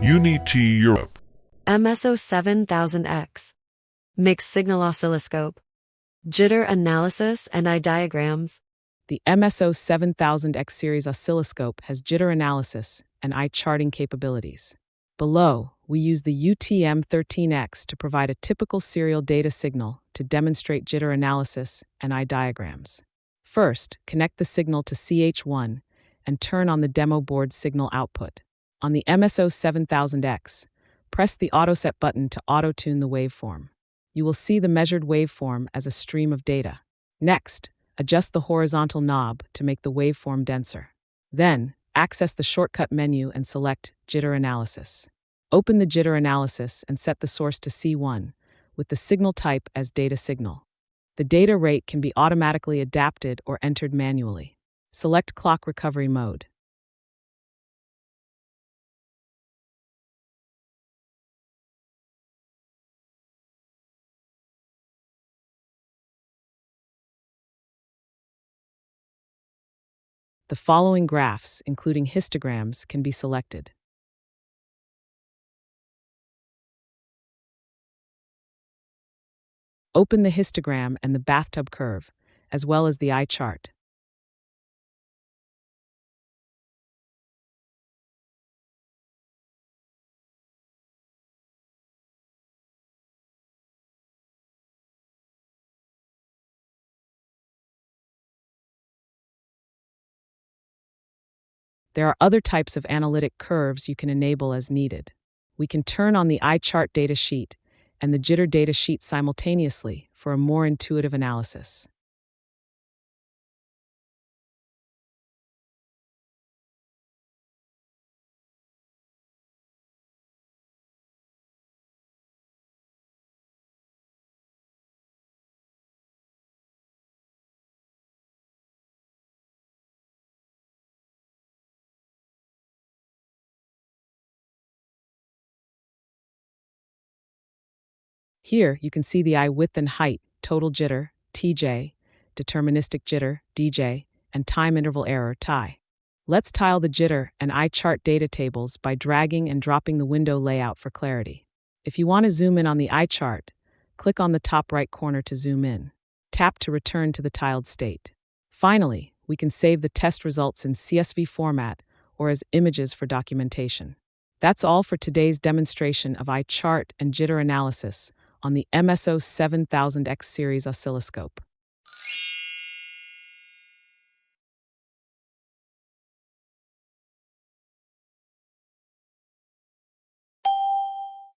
UNI-T Europe MSO7000X. Mixed signal oscilloscope. Jitter analysis and eye diagrams. The MSO7000X series oscilloscope has jitter analysis and eye charting capabilities. Below, we use the UT-M13X to provide a typical serial data signal to demonstrate jitter analysis and eye diagrams. First, connect the signal to CH1 and turn on the demo board signal output. On the MSO7000X, press the AutoSet button to auto-tune the waveform. You will see the measured waveform as a stream of data. Next, adjust the horizontal knob to make the waveform denser. Then, access the shortcut menu and select Jitter Analysis. Open the jitter analysis and set the source to C1, with the signal type as data signal. The data rate can be automatically adapted or entered manually. Select Clock Recovery Mode. The following graphs, including histograms, can be selected. Open the histogram and the bathtub curve, as well as the eye chart. There are other types of analytic curves you can enable as needed. We can turn on the eye chart data sheet and the jitter data sheet simultaneously for a more intuitive analysis. Here, you can see the eye width and height, total jitter, TJ, deterministic jitter, DJ, and time interval error, TI. Let's tile the jitter and eye chart data tables by dragging and dropping the window layout for clarity. If you want to zoom in on the eye chart, click on the top right corner to zoom in. Tap to return to the tiled state. Finally, we can save the test results in CSV format or as images for documentation. That's all for today's demonstration of eye chart and jitter analysis on the MSO7000X series oscilloscope.